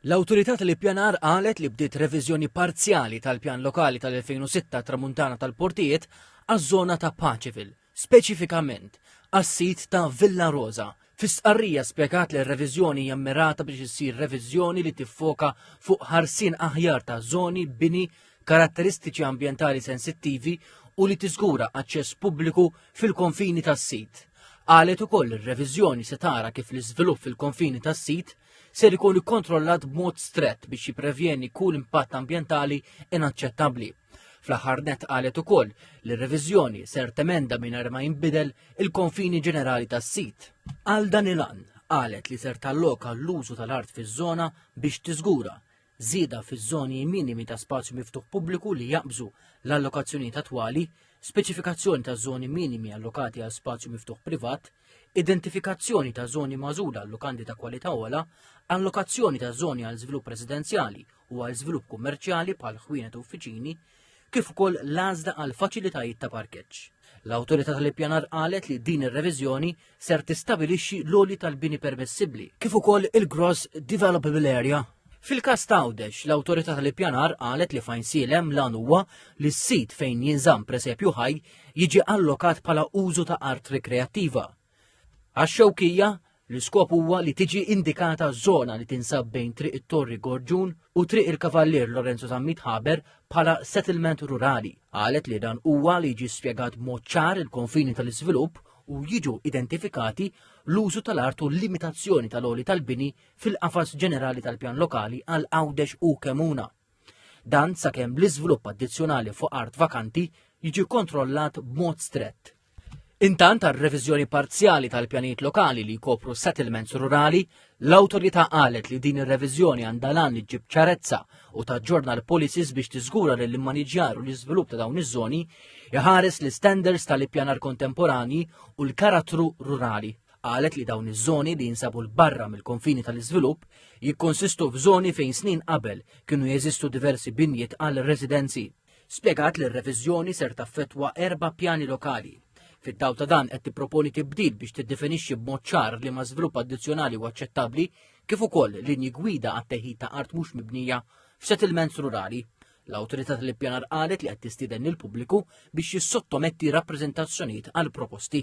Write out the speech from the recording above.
L-awtorità tal-ippjanar qalet li bdiet reviżjoni parzjali tal-pjan lokali tal-2006 tramuntana tal-Portijiet għaż-żona ta' Paċivil, speċifikament għas-sit ta' Villa Rosa. Fis-sqarrija spjegat li r-reviżjoni hija mmirata biex issir reviżjoni li tiffoka fuq ħarsien aħjar ta' żoni bini karatteristiċi ambjentali sensittivi u li tiżgura aċċess pubbliku fil-konfini tas-sit. Qalet ukoll ir-reviżjoni se tara kif l-iżvilupp fil-konfini tas-sit ser ikun ikkontrollat b'mod strett biex jipprevjeni kull impatt ambjentali inaċċettabbli. Fl-aħħar nett qalet ukoll li r-reviżjoni ser temenda mingħajr ma jinbidel il-konfini ġenerali tas-sit. Għal dan il-għan qalet li ser talloka l-użu tal-art fiż-żona biex tiżgura żieda fiż-żoni minimi ta' spazju miftuħ pubbliku li jaqbżu l-allokazzjonijiet attwali, speċifikazzjoni ta' żoni minimi allokati għal spazju miftuħ privat, identifikazzjoni ta' żoni magħżula allokanti ta' kwalità ogħla, allokazzjoni ta' żoni għal żvilupp residenzjali u għal żvilupp kummerċjali bħal ħwienet u uffiċini, kif ukoll l-għażla għal faċilitajiet ta' parkeġġ. L-awtorità tal-ippjanar qalet li din ir-reviżjoni ser tistabilixxi l-għoli tal-bini permessibbli, kif ukoll il-Gross Developable Area. Fil-każ ta' Għawdex, l-awtorità tal-ippjanar qalet li fajn silem lan huwa li s-sit fejn jinżamm presepju ħaj jiġi allokat bħala użu ta' art rekreattiva. Għax-xewkija, l-iskop huwa li tiġi indikata żona li tinsab bejn triq it-Torri Gorġun u triq il-Kavallier Lorenzo Tammit Ħaber bħala settlement rurali. Qalet li dan huwa li jiġi spjegat mod ċar il-konfini tal-iżvilupp u jiġu identifikati l-użu tal-art u l-limitazzjoni tal-għoli tal-bini fil-qafas ġenerali tal-pjan lokali għal Għawdex u Kemuna. Dan sakemm l-iżvilupp addizzjonali fuq art vakanti jiġi kontrollat b'mod strett. Intant għar-reviżjoni parzjali tal-pjanijiet lokali li jkopru settlements rurali, l-awtorità qalet li din ir-reviżjoni għandha lan li ġib ċarezza u taġġorna l-policies biex tiżgura li l-immaniġjar u l-iżvilupp ta' dawn iż-żoni jħares l-standards tal-ippjanar kontemporani u l-karattru rurali. Qalet li dawn iż-żoni li jinsabu l-barra mill-konfini tal-iżvilupp jikkonsistu f'żoni fejn snin qabel kienu jeżistu diversi binjiet għal residenzi. Spjegat li r-reviżjoni ser taffettwa 4 pjani lokali. Fid-daw ta' dan qed tipproponi tibdil biex tiddefinixxi b'mod ċar li ma' żvilupp addizzjonali u aċċettabbli kif ukoll linji gwida għat-teħid ta' art mhux mibnija f'settlements rurali. L-awtorità tal-ippjanar qalet li qed tistieden lill-pubbliku biex jissottometti rappreżentazzjonijiet għall proposti.